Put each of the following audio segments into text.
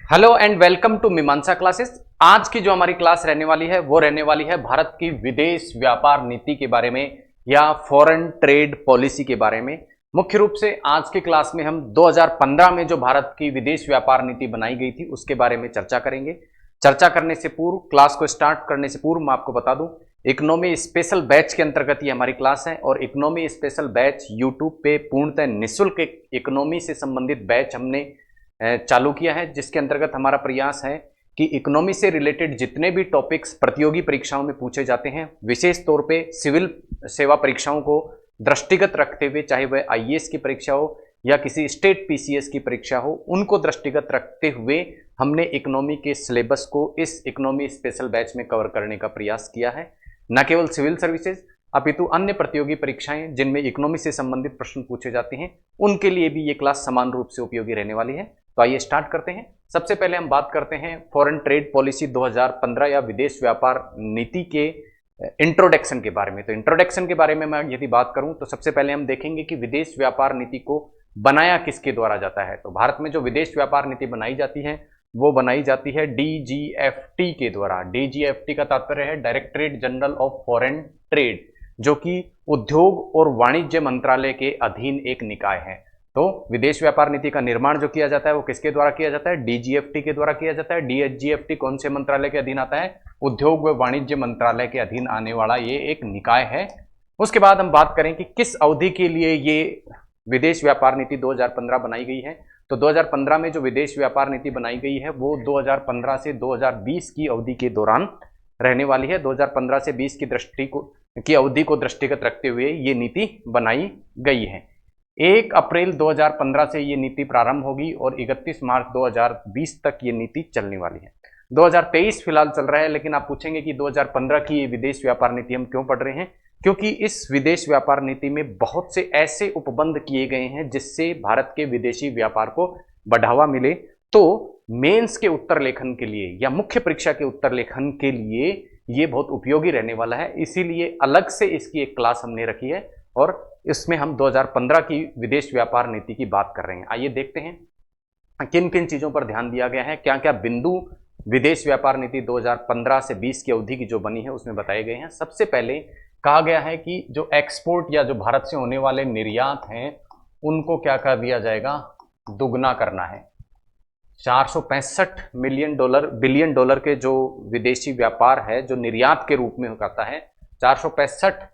Hello and welcome to मीमांसा classes. आज की जो हमारी क्लास रहने वाली है वो रहने वाली है भारत की विदेश व्यापार नीति के बारे में या फॉरेन ट्रेड पॉलिसी के बारे में। मुख्य रूप से आज की क्लास में हम 2015 में जो भारत की विदेश व्यापार नीति बनाई गई थी उसके बारे में चर्चा करेंगे। चर्चा करने से पूर्व, क्लास को स्टार्ट करने से पूर्व मैं आपको बता दूं, इकोनॉमी स्पेशल बैच के अंतर्गत ये हमारी क्लास है और इकोनॉमी स्पेशल बैच यूट्यूब पे पूर्णतः निःशुल्क इकोनॉमी से संबंधित बैच हमने चालू किया है, जिसके अंतर्गत हमारा प्रयास है कि इकोनॉमी से रिलेटेड जितने भी टॉपिक्स प्रतियोगी परीक्षाओं में पूछे जाते हैं, विशेष तौर पे सिविल सेवा परीक्षाओं को दृष्टिगत रखते हुए, चाहे वह आईएएस की परीक्षा हो या किसी स्टेट पीसीएस की परीक्षा हो, उनको दृष्टिगत रखते हुए हमने इकोनॉमी के सिलेबस को इस इकोनॉमी स्पेशल बैच में कवर करने का प्रयास किया है। न केवल सिविल सर्विसेज अपितु अन्य प्रतियोगी परीक्षाएं जिनमें इकोनॉमी से संबंधित प्रश्न पूछे जाते हैं, उनके लिए भी ये क्लास समान रूप से उपयोगी रहने वाली है। तो आइए स्टार्ट करते हैं। सबसे पहले हम बात करते हैं फॉरेन ट्रेड पॉलिसी 2015 या विदेश व्यापार नीति के इंट्रोडक्शन के बारे में। तो इंट्रोडक्शन के बारे में मैं यदि बात करूं तो सबसे पहले हम देखेंगे कि विदेश व्यापार नीति को बनाया किसके द्वारा जाता है। तो भारत में जो विदेश व्यापार नीति बनाई जाती है वो बनाई जाती है डीजीएफटी के द्वारा। डीजीएफटी का तात्पर्य है directorate general of foreign trade, जो कि उद्योग और वाणिज्य मंत्रालय के अधीन एक निकाय है। तो विदेश व्यापार नीति का निर्माण जो किया जाता है वो किसके द्वारा किया जाता है? डीजीएफटी के द्वारा किया जाता है। डीजीएफटी कौन से मंत्रालय के अधीन आता है? उद्योग व वाणिज्य मंत्रालय के अधीन आने वाला ये एक निकाय है। उसके बाद हम बात करें कि किस अवधि के लिए ये विदेश व्यापार नीति 2015 बनाई गई है। तो 2015 में जो विदेश व्यापार नीति बनाई गई है वो 2015 से 2020 की अवधि के दौरान रहने वाली है। 2015 से 20 की अवधि को दृष्टिगत रखते हुए ये नीति बनाई गई है। 1 अप्रैल 2015 से ये नीति प्रारंभ होगी और 31 मार्च 2020 तक ये नीति चलने वाली है। 2023 फिलहाल चल रहा है, लेकिन आप पूछेंगे कि 2015 की ये विदेश व्यापार नीति हम क्यों पढ़ रहे हैं? क्योंकि इस विदेश व्यापार नीति में बहुत से ऐसे उपबंध किए गए हैं जिससे भारत के विदेशी व्यापार को बढ़ावा मिले। तो मेंस के उत्तर लेखन के लिए या मुख्य परीक्षा के उत्तर लेखन के लिए ये बहुत उपयोगी रहने वाला है, इसीलिए अलग से इसकी एक क्लास हमने रखी है और इसमें हम 2015 की विदेश व्यापार नीति की बात कर रहे हैं। आइए देखते हैं किन किन चीजों पर ध्यान दिया गया है, क्या क्या बिंदु विदेश व्यापार नीति 2015 से 20 की अवधि की जो बनी है उसमें बताए गए हैं। सबसे पहले कहा गया है कि जो एक्सपोर्ट या जो भारत से होने वाले निर्यात हैं उनको क्या कर दिया जाएगा? दुगना करना है। 465 बिलियन डॉलर के जो विदेशी व्यापार है जो निर्यात के रूप में करता है, 465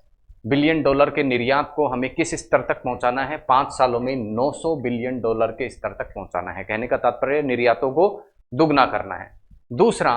बिलियन डॉलर के निर्यात को हमें किस स्तर तक पहुंचाना है? 5 सालों में 900 बिलियन डॉलर के स्तर तक पहुंचाना है। कहने का तात्पर्य निर्यातों को दुगना करना है। दूसरा,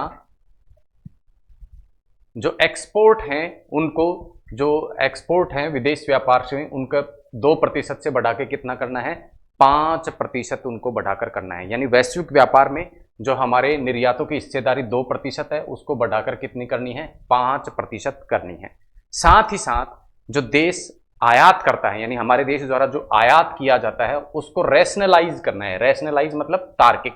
जो एक्सपोर्ट हैं उनको, जो एक्सपोर्ट हैं विदेश व्यापार से, उनका 2% से बढ़ा के कितना करना है? 5% उनको बढ़ाकर करना है। यानी वैश्विक व्यापार में जो हमारे निर्यातों की हिस्सेदारी 2% है उसको बढ़ाकर कितनी करनी है? 5% करनी है। साथ ही साथ जो देश आयात करता है, यानी हमारे देश द्वारा जो आयात किया जाता है उसको रैशनलाइज करना है। रैशनलाइज मतलब तार्किक।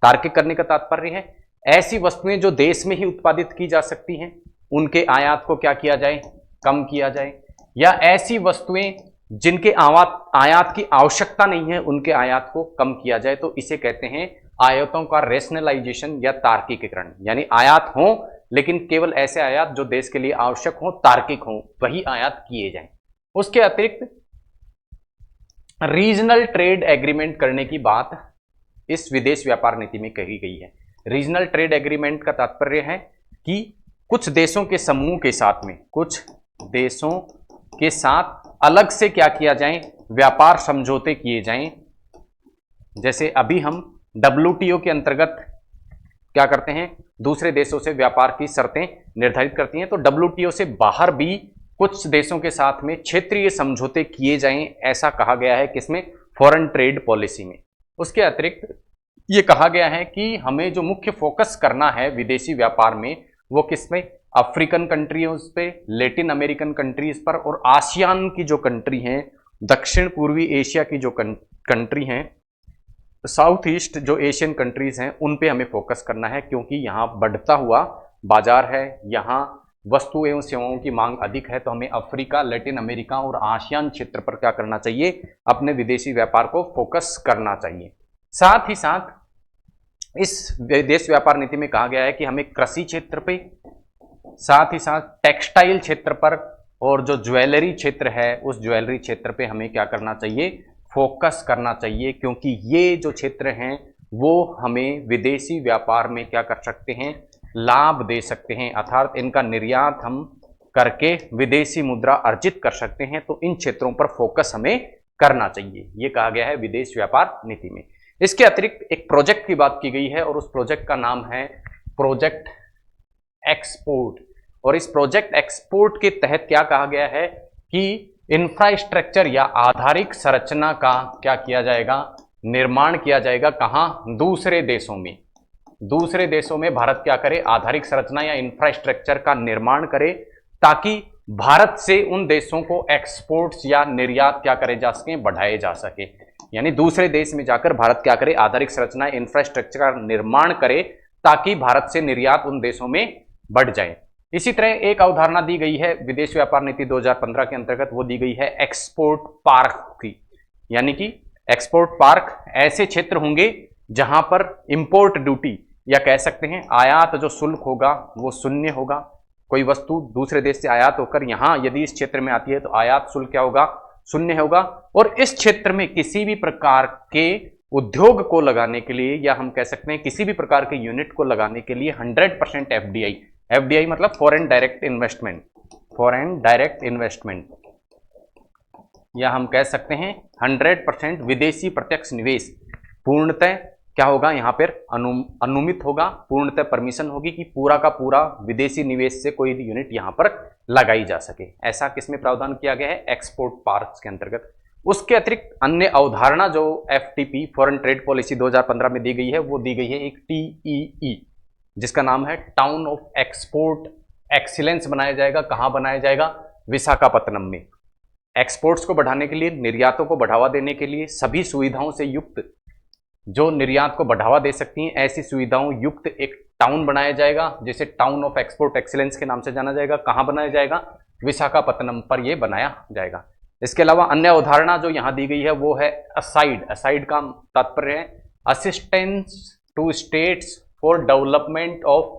तार्किक करने का तात्पर्य है ऐसी वस्तुएं जो देश में ही उत्पादित की जा सकती हैं उनके आयात को क्या किया जाए? कम किया जाए। या ऐसी वस्तुएं जिनके आयात की आवश्यकता नहीं है उनके आयात को कम किया जाए। तो इसे कहते हैं आयातों का रैशनलाइजेशन या तार्किकीकरण। यानी आयात हो लेकिन केवल ऐसे आयात जो देश के लिए आवश्यक हो, तार्किक हो, वही आयात किए जाएं। उसके अतिरिक्त रीजनल ट्रेड एग्रीमेंट करने की बात इस विदेश व्यापार नीति में कही गई है। रीजनल ट्रेड एग्रीमेंट का तात्पर्य है कि कुछ देशों के समूह के साथ में, कुछ देशों के साथ अलग से क्या किया जाए? व्यापार समझौते किए जाएं। जैसे अभी हम WTO के अंतर्गत क्या करते हैं? दूसरे देशों से व्यापार की शर्तें निर्धारित करती हैं। तो WTO से बाहर भी कुछ देशों के साथ में क्षेत्रीय समझौते किए जाएं, ऐसा कहा गया है किसमें? फॉरेन ट्रेड पॉलिसी में। उसके अतिरिक्त ये कहा गया है कि हमें जो मुख्य फोकस करना है विदेशी व्यापार में वो किसमें? अफ्रीकन कंट्रीज पे, लैटिन अमेरिकन कंट्रीज पर और आसियान की जो कंट्री हैं, दक्षिण पूर्वी एशिया की जो कंट्री हैं, साउथ ईस्ट जो एशियन कंट्रीज हैं, उन पे हमें फोकस करना है क्योंकि यहाँ बढ़ता हुआ बाजार है, यहाँ वस्तु एवं सेवाओं की मांग अधिक है। तो हमें अफ्रीका, लैटिन अमेरिका और आसियान क्षेत्र पर क्या करना चाहिए? अपने विदेशी व्यापार को फोकस करना चाहिए। साथ ही साथ इस विदेश व्यापार नीति में कहा गया है कि हमें कृषि क्षेत्र पे, साथ ही साथ टेक्सटाइल क्षेत्र पर, और जो ज्वेलरी क्षेत्र है उस ज्वेलरी क्षेत्र पे हमें क्या करना चाहिए, फोकस करना चाहिए, क्योंकि ये जो क्षेत्र हैं वो हमें विदेशी व्यापार में क्या कर सकते हैं, लाभ दे सकते हैं, अर्थात इनका निर्यात हम करके विदेशी मुद्रा अर्जित कर सकते हैं। तो इन क्षेत्रों पर फोकस हमें करना चाहिए, ये कहा गया है विदेश व्यापार नीति में। इसके अतिरिक्त एक प्रोजेक्ट की बात की गई है और उस प्रोजेक्ट का नाम है प्रोजेक्ट एक्सपोर्ट। और इस प्रोजेक्ट एक्सपोर्ट के तहत क्या कहा गया है कि इंफ्रास्ट्रक्चर या आधारिक संरचना का क्या किया जाएगा, निर्माण किया जाएगा। कहां, दूसरे देशों में। दूसरे देशों में भारत क्या करे, आधारिक संरचना या इंफ्रास्ट्रक्चर का निर्माण करे, ताकि भारत से उन देशों को एक्सपोर्ट्स या निर्यात क्या करे जा सके, बढ़ाए जा सके। यानी दूसरे देश में जाकर भारत क्या करे, आधारिक संरचना इंफ्रास्ट्रक्चर का निर्माण करे, ताकि भारत से निर्यात उन देशों में बढ़ जाए। इसी तरह एक अवधारणा दी गई है विदेश व्यापार नीति 2015 के अंतर्गत, वो दी गई है एक्सपोर्ट पार्क की। यानी कि एक्सपोर्ट पार्क ऐसे क्षेत्र होंगे जहां पर इंपोर्ट ड्यूटी या कह सकते हैं आयात जो शुल्क होगा वो शून्य होगा। कोई वस्तु दूसरे देश से आयात होकर यहां यदि इस क्षेत्र में आती है तो आयात शुल्क क्या होगा, शून्य होगा। और इस क्षेत्र में किसी भी प्रकार के उद्योग को लगाने के लिए, या हम कह सकते हैं किसी भी प्रकार के यूनिट को लगाने के लिए 100% एफडीआई, एफडीआई मतलब foreign direct investment, foreign direct investment, या हम कह सकते हैं 100% विदेशी प्रत्यक्ष निवेश पूर्णतः क्या होगा, यहां पर अनुमित होगा, पूर्णतः परमिशन होगी कि पूरा का पूरा विदेशी निवेश से कोई यूनिट यहां पर लगाई जा सके। ऐसा किसमें प्रावधान किया गया है, एक्सपोर्ट पार्क्स के अंतर्गत। उसके अतिरिक्त अन्य अवधारणा जो एफटीपी फॉरेन ट्रेड पॉलिसी 2015 में दी गई है, वो दी गई है एक टीईई, जिसका नाम है टाउन ऑफ एक्सपोर्ट एक्सीलेंस बनाया जाएगा। कहां बनाया जाएगा, विशाखापत्तनम में। एक्सपोर्ट्स को बढ़ाने के लिए, निर्यातों को बढ़ावा देने के लिए, सभी सुविधाओं से युक्त, जो निर्यात को बढ़ावा दे सकती हैं ऐसी सुविधाओं युक्त एक टाउन बनाया जाएगा, जिसे टाउन ऑफ एक्सपोर्ट एक्सीलेंस के नाम से जाना जाएगा। कहां बनाया जाएगा, विशाखापत्तनम पर यह बनाया जाएगा। इसके अलावा अन्य अवधारणा जो यहां दी गई है वो है असाइड। असाइड का तात्पर्य है assistance to states for development of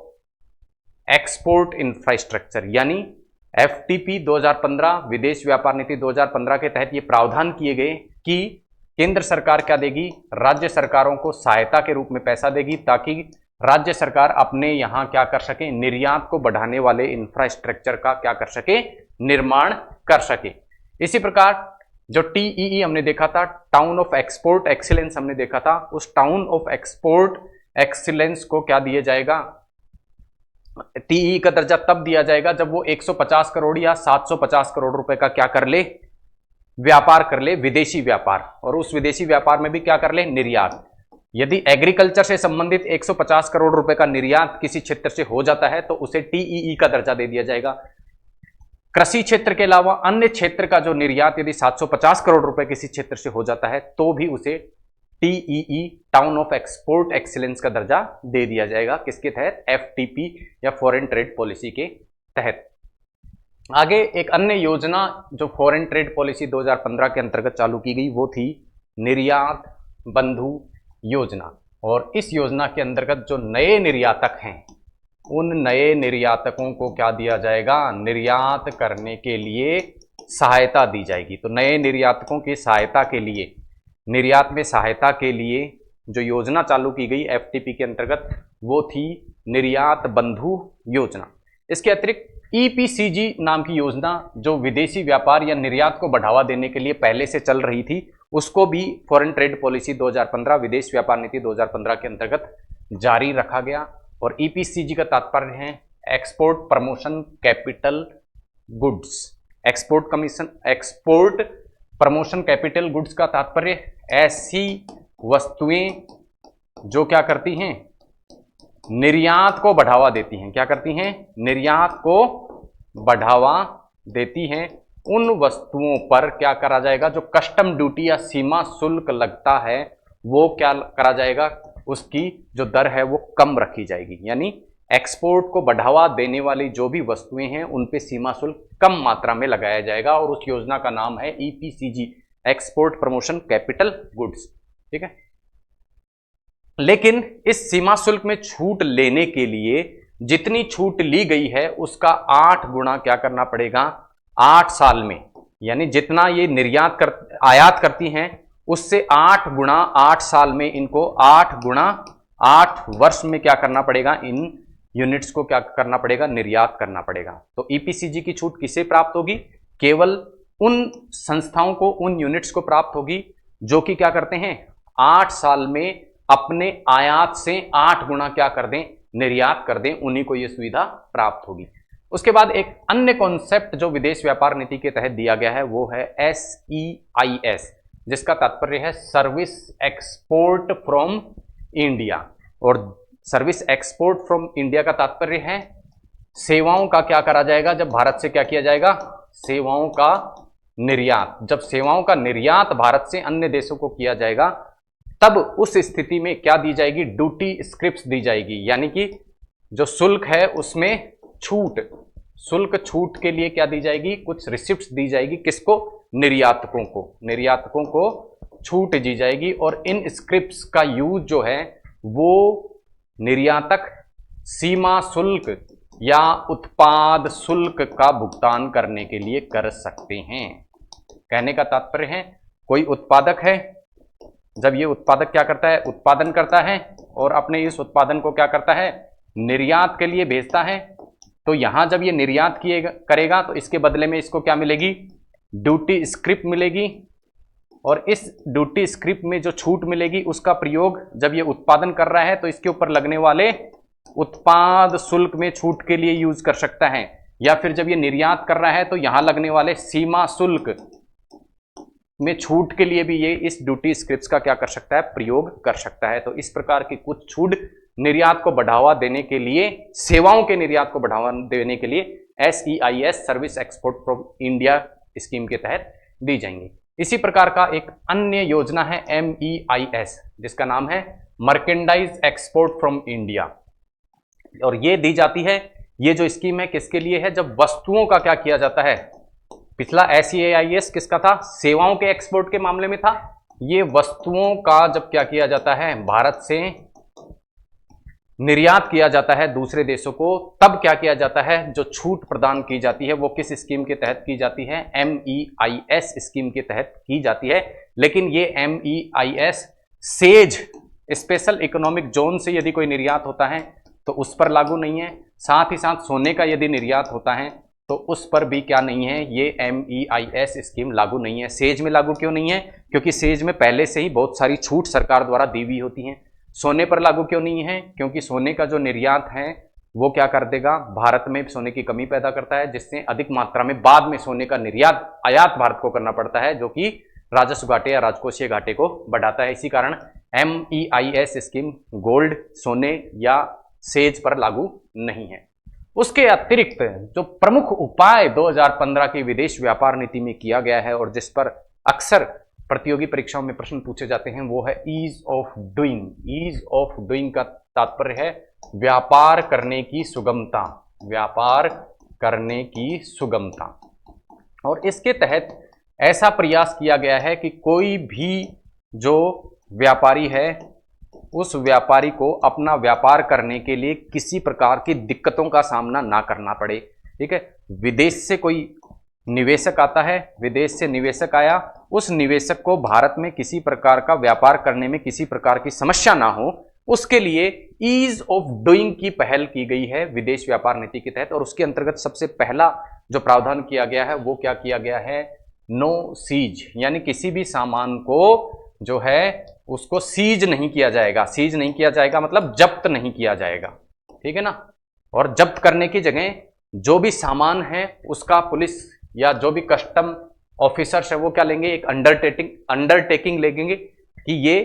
export infrastructure. यानी एफटीपी 2015 विदेश व्यापार नीति 2015 के तहत ये प्रावधान किए गए कि केंद्र सरकार क्या देगी, राज्य सरकारों को सहायता के रूप में पैसा देगी, ताकि राज्य सरकार अपने यहां क्या कर सके, निर्यात को बढ़ाने वाले इंफ्रास्ट्रक्चर का क्या कर सके, निर्माण कर सके। इसी प्रकार जो टीईई हमने देखा था, टाउन ऑफ एक्सपोर्ट एक्सीलेंस हमने देखा था, उस टाउन ऑफ एक्सपोर्ट एक्सीलेंस को क्या दिया जाएगा, टीईई का दर्जा तब दिया जाएगा जब वो 150 करोड़ या 750 करोड़ रुपए का क्या कर ले, व्यापार कर ले, विदेशी व्यापार, और उस विदेशी व्यापार में भी क्या कर ले, निर्यात। यदि एग्रीकल्चर से संबंधित 150 करोड़ रुपए का निर्यात किसी क्षेत्र से हो जाता है तो उसे टीईई का दर्जा दे दिया जाएगा। कृषि क्षेत्र के अलावा अन्य क्षेत्र का जो निर्यात यदि 750 करोड़ रुपए किसी क्षेत्र से हो जाता है तो भी उसे TEE town of export excellence का दर्जा दे दिया जाएगा। किसके तहत, एफटीपी या फॉरेन ट्रेड पॉलिसी के तहत। आगे एक अन्य योजना जो फॉरेन ट्रेड पॉलिसी 2015 के अंतर्गत चालू की गई वो थी निर्यात बंधु योजना। और इस योजना के अंतर्गत जो नए निर्यातक हैं उन नए निर्यातकों को क्या दिया जाएगा, निर्यात करने के लिए सहायता दी जाएगी। तो नए निर्यातकों की सहायता के लिए, निर्यात में सहायता के लिए जो योजना चालू की गई एफटीपी के अंतर्गत वो थी निर्यात बंधु योजना। इसके अतिरिक्त ईपीसीजी नाम की योजना जो विदेशी व्यापार या निर्यात को बढ़ावा देने के लिए पहले से चल रही थी, उसको भी फॉरेन ट्रेड पॉलिसी 2015 विदेश व्यापार नीति 2015 के अंतर्गत जारी रखा गया। और ईपीसीजी का तात्पर्य है export promotion capital goods. Export promotion capital goods का तात्पर्य ऐसी वस्तुएं जो क्या करती हैं, निर्यात को बढ़ावा देती हैं। क्या करती हैं, निर्यात को बढ़ावा देती हैं। उन वस्तुओं पर क्या करा जाएगा, जो कस्टम ड्यूटी या सीमा शुल्क लगता है वो क्या करा जाएगा, उसकी जो दर है वो कम रखी जाएगी। यानी एक्सपोर्ट को बढ़ावा देने वाली जो भी वस्तुएं हैं उन पे सीमा शुल्क कम मात्रा में लगाया जाएगा। और उस योजना का नाम है EPCG, export promotion capital goods. ठीक है। लेकिन इस सीमा शुल्क में छूट लेने के लिए जितनी छूट ली गई है उसका 8 गुना क्या करना पड़ेगा 8 साल में, यानी जितना ये आयात करती हैं उससे 8 गुना 8 साल में, इनको 8 गुना 8 वर्ष में क्या करना पड़ेगा, इन यूनिट्स को क्या करना पड़ेगा, निर्यात करना पड़ेगा। तो ईपीसीजी की छूट किसे प्राप्त होगी, केवल उन संस्थाओं को, उन यूनिट्स को प्राप्त होगी जो कि क्या करते हैं 8 साल में अपने आयात से 8 गुना क्या कर दें, निर्यात कर दें, उन्हीं को यह सुविधा प्राप्त होगी। उसके बाद एक अन्य कॉन्सेप्ट जो विदेश व्यापार नीति के तहत दिया गया है वो है SEIS, जिसका तात्पर्य है सर्विस एक्सपोर्ट फ्रॉम इंडिया। और सर्विस एक्सपोर्ट फ्रॉम इंडिया का तात्पर्य है सेवाओं का क्या करा जाएगा, जब भारत से क्या किया जाएगा, सेवाओं का निर्यात। जब सेवाओं का निर्यात भारत से अन्य देशों को किया जाएगा तब उस स्थिति में क्या दी जाएगी, ड्यूटी स्क्रिप्ट्स दी जाएगी, यानी कि जो शुल्क है उसमें छूट, शुल्क छूट के लिए क्या दी जाएगी, कुछ रिसिप्ट्स दी जाएगी, किसको, निर्यातकों को, निर्यातकों को छूट दी जाएगी। और इन स्क्रिप्ट्स का यूज जो है वो निर्यातक सीमा शुल्क या उत्पाद शुल्क का भुगतान करने के लिए कर सकते हैं। कहने का तात्पर्य है कोई उत्पादक है, जब ये उत्पादक क्या करता है, उत्पादन करता है और अपने इस उत्पादन को क्या करता है, निर्यात के लिए भेजता है, तो यहां जब ये निर्यात करेगा तो इसके बदले में इसको क्या मिलेगी, ड्यूटी स्क्रिप्ट मिलेगी। और इस ड्यूटी स्क्रिप्ट में जो छूट मिलेगी उसका प्रयोग जब ये उत्पादन कर रहा है तो इसके ऊपर लगने वाले उत्पाद शुल्क में छूट के लिए यूज कर सकता है, या फिर जब ये निर्यात कर रहा है तो यहां लगने वाले सीमा शुल्क में छूट के लिए भी ये इस ड्यूटी स्क्रिप्ट्स का क्या कर सकता है, प्रयोग कर सकता है। तो इस प्रकार की कुछ छूट निर्यात को बढ़ावा देने के लिए, सेवाओं के निर्यात को बढ़ावा देने के लिए SEIS service export from India scheme के तहत दी जाएंगी। इसी प्रकार का एक अन्य योजना है MEIS, जिसका नाम है मर्केंडाइज एक्सपोर्ट फ्रॉम इंडिया, और ये दी जाती है, ये जो स्कीम है किसके लिए है, जब वस्तुओं का क्या किया जाता है, पिछला SEIS किसका था, सेवाओं के एक्सपोर्ट के मामले में था, ये वस्तुओं का जब क्या किया जाता है, भारत से निर्यात किया जाता है दूसरे देशों को, तब क्या किया जाता है, जो छूट प्रदान की जाती है वो किस स्कीम के तहत की जाती है, MEIS स्कीम के तहत की जाती है। लेकिन ये MEIS says special economic zone से यदि कोई निर्यात होता है तो उस पर लागू नहीं है, साथ ही साथ सोने का यदि निर्यात होता है तो उस पर भी क्या नहीं है, ये MEIS स्कीम लागू नहीं है। सेज में लागू क्यों नहीं है, क्योंकि सेज में पहले से ही बहुत सारी छूट सरकार द्वारा दी हुई होती हैं। सोने पर लागू क्यों नहीं है, क्योंकि सोने का जो निर्यात है वो क्या कर देगा, भारत में सोने की कमी पैदा करता है, जिससे अधिक मात्रा में बाद में सोने का निर्यात आयात भारत को करना पड़ता है, जो कि राजस्व घाटे या राजकोषीय घाटे को बढ़ाता है। इसी कारण MEIS स्कीम गोल्ड, सोने या सेज पर लागू नहीं है। उसके अतिरिक्त जो प्रमुख उपाय 2015 की विदेश व्यापार नीति में किया गया है और जिस पर अक्सर प्रतियोगी परीक्षाओं में प्रश्न पूछे जाते हैं वो है ease of doing. Ease of doing का तात्पर्य है व्यापार करने की सुगमता, व्यापार करने की सुगमता। और इसके तहत ऐसा प्रयास किया गया है कि कोई भी जो व्यापारी है उस व्यापारी को अपना व्यापार करने के लिए किसी प्रकार की दिक्कतों का सामना ना करना पड़े। ठीक है, विदेश से कोई निवेशक आता है, विदेश से निवेशक आया, उस निवेशक को भारत में किसी प्रकार का व्यापार करने में किसी प्रकार की समस्या ना हो, उसके लिए ईज ऑफ डूइंग की पहल की गई है विदेश व्यापार नीति के तहत। और उसके अंतर्गत सबसे पहला जो प्रावधान किया गया है वो क्या किया गया है, नो सीज, यानी किसी भी सामान को जो है उसको सीज नहीं किया जाएगा। सीज नहीं किया जाएगा मतलब जब्त नहीं किया जाएगा, ठीक है ना। और जब्त करने की जगह जो भी सामान है उसका पुलिस या जो भी कस्टम ऑफिसर्स है वो क्या लेंगे, एक अंडरटेकिंग लेंगे कि ये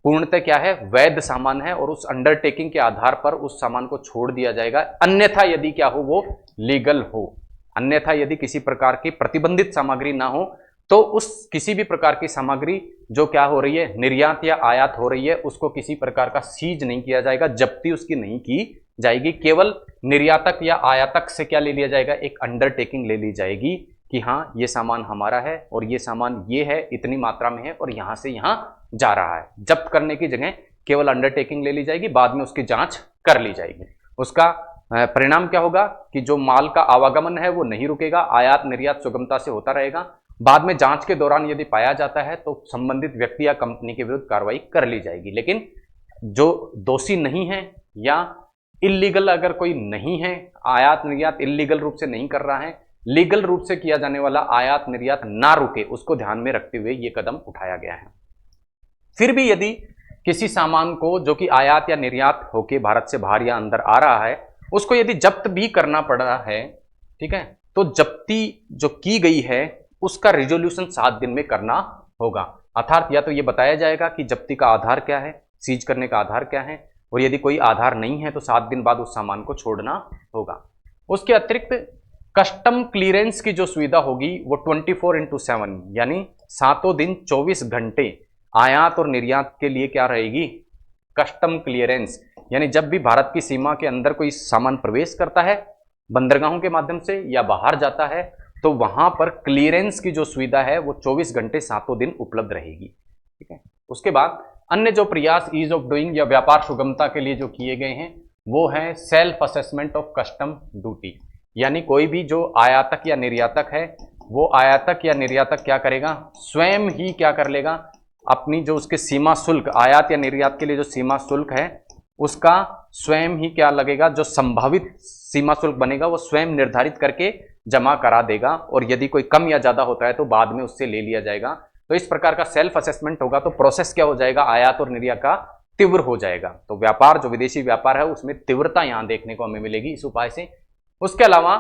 पूर्णतः क्या है, वैध सामान है, और उस अंडरटेकिंग के आधार पर उस सामान को छोड़ दिया जाएगा। अन्यथा यदि क्या हो, वो लीगल हो, अन्यथा यदि किसी प्रकार की प्रतिबंधित सामग्री ना हो तो उस किसी भी प्रकार की सामग्री जो क्या हो रही है, निर्यात या आयात हो रही है, उसको किसी प्रकार का सीज नहीं किया जाएगा, जब्ती उसकी नहीं की जाएगी। केवल निर्यातक या आयातक से क्या ले लिया जाएगा, एक अंडरटेकिंग ले ली जाएगी कि हाँ ये सामान हमारा है और ये सामान ये है, इतनी मात्रा में है और यहां से यहां जा रहा है। जब्त करने की जगह केवल अंडरटेकिंग ले ली जाएगी, बाद में उसकी जांच कर ली जाएगी। उसका परिणाम क्या होगा कि जो माल का आवागमन है वो नहीं रुकेगा, आयात निर्यात सुगमता से होता रहेगा। बाद में जांच के दौरान यदि पाया जाता है तो संबंधित व्यक्ति या कंपनी के विरुद्ध कार्रवाई कर ली जाएगी। लेकिन जो दोषी नहीं है या इलीगल अगर कोई नहीं है, आयात निर्यात इलीगल रूप से नहीं कर रहा है, लीगल रूप से किया जाने वाला आयात निर्यात ना रुके, उसको ध्यान में रखते हुए यह कदम उठाया गया है। फिर भी यदि किसी सामान को जो कि आयात या निर्यात होके भारत से बाहर या अंदर आ रहा है, उसको यदि जब्त भी करना पड़ रहा है, ठीक है, तो जब्ती जो की गई है उसका रिजोल्यूशन 7 दिन में करना होगा। अर्थात या तो यह बताया जाएगा कि जब्ती का आधार क्या है, सीज करने का आधार क्या है, और यदि कोई आधार नहीं है तो 7 दिन बाद उस सामान को छोड़ना होगा। उसके अतिरिक्त कस्टम क्लियरेंस की जो सुविधा होगी वो 24/7 यानी 7 दिन 24 घंटे आयात और निर्यात के लिए क्या रहेगी, कस्टम क्लियरेंस। यानी जब भी भारत की सीमा के अंदर कोई सामान प्रवेश करता है बंदरगाहों के माध्यम से या बाहर जाता है, तो वहां पर क्लियरेंस की जो सुविधा है वो 24 घंटे 7 दिन उपलब्ध रहेगी। ठीक है। उसके बाद अन्य जो प्रयास ईज ऑफ डूइंग या व्यापार सुगमता के लिए जो किए गए हैं वो है self assessment of custom duty. यानी कोई भी जो आयातक या निर्यातक है, वो आयातक या निर्यातक क्या करेगा, स्वयं ही क्या कर लेगा, अपनी जो उसके सीमा शुल्क, आयात या निर्यात के लिए जो सीमा शुल्क है उसका स्वयं ही क्या लगेगा, जो संभावित सीमा शुल्क बनेगा वो स्वयं निर्धारित करके जमा करा देगा, और यदि कोई कम या ज्यादा होता है तो बाद में उससे ले लिया जाएगा। तो इस प्रकार का सेल्फ असेसमेंट होगा तो प्रोसेस क्या हो जाएगा, आयात और निर्यात का तीव्र हो जाएगा। तो व्यापार जो विदेशी व्यापार है उसमें तीव्रता यहां देखने को हमें मिलेगी इस उपाय से। उसके अलावा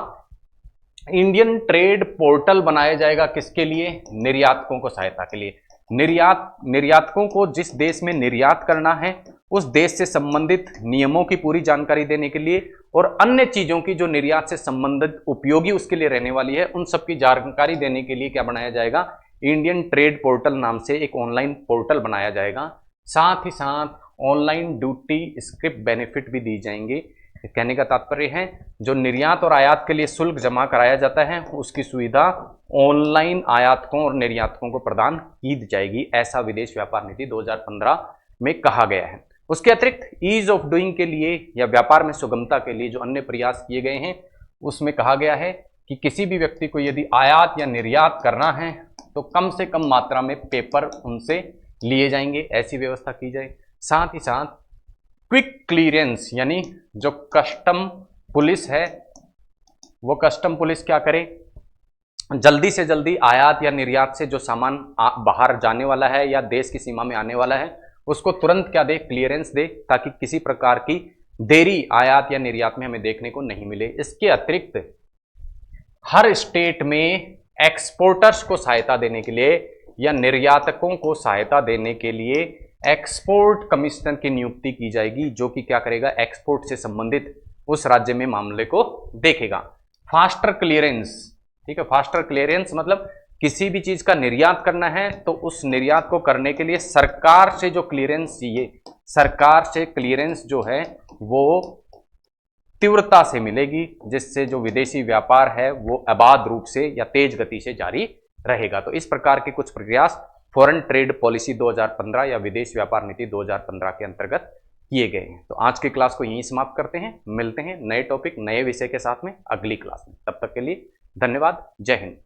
इंडियन ट्रेड पोर्टल बनाया जाएगा, किसके लिए, निर्यातकों को सहायता के लिए। निर्यातकों को जिस देश में निर्यात करना है उस देश से संबंधित नियमों की पूरी जानकारी देने के लिए और अन्य चीजों की जो निर्यात से संबंधित उपयोगी उसके लिए रहने वाली है उन सब की जानकारी देने के लिए क्या बनाया जाएगा, इंडियन ट्रेड पोर्टल नाम से एक ऑनलाइन पोर्टल बनाया जाएगा। साथ ही साथ ऑनलाइन ड्यूटी स्क्रिप्ट बेनिफिट भी दी जाएंगे। कहने का तात्पर्य है जो निर्यात और आयात के लिए शुल्क जमा कराया जाता है उसकी सुविधा ऑनलाइन आयातकों और निर्यातकों को प्रदान की जाएगी, ऐसा विदेश व्यापार नीति 2015 में कहा गया है। उसके अतिरिक्त ईज ऑफ डूइंग के लिए या व्यापार में सुगमता के लिए जो अन्य प्रयास किए गए हैं उसमें कहा गया है कि किसी भी व्यक्ति को यदि आयात या निर्यात करना है तो कम से कम मात्रा में पेपर उनसे लिए जाएंगे, ऐसी व्यवस्था की जाए। साथ ही साथ क्विक क्लियरेंस यानी जो कस्टम पुलिस है वो कस्टम पुलिस क्या करे, जल्दी से जल्दी आयात या निर्यात से जो सामान बाहर जाने वाला है या देश की सीमा में आने वाला है उसको तुरंत क्या दे, क्लियरेंस दे, ताकि किसी प्रकार की देरी आयात या निर्यात में हमें देखने को नहीं मिले। इसके अतिरिक्त हर स्टेट में एक्सपोर्टर्स को सहायता देने के लिए या निर्यातकों को सहायता देने के लिए एक्सपोर्ट कमिश्नर की नियुक्ति की जाएगी, जो कि क्या करेगा, एक्सपोर्ट से संबंधित उस राज्य में मामले को देखेगा। फास्टर क्लियरेंस, ठीक है, फास्टर क्लियरेंस मतलब किसी भी चीज का निर्यात करना है तो उस निर्यात को करने के लिए सरकार से जो क्लियरेंस चाहिए, सरकार से क्लियरेंस जो है वो तीव्रता से मिलेगी, जिससे जो विदेशी व्यापार है वो अबाध रूप से या तेज गति से जारी रहेगा। तो इस प्रकार के कुछ प्रयास फॉरेन ट्रेड पॉलिसी 2015 या विदेश व्यापार नीति 2015 के अंतर्गत किए गए हैं। तो आज की क्लास को यहीं समाप्त करते हैं, मिलते हैं नए टॉपिक नए विषय के साथ में अगली क्लास में। तब तक के लिए धन्यवाद, जय हिंद।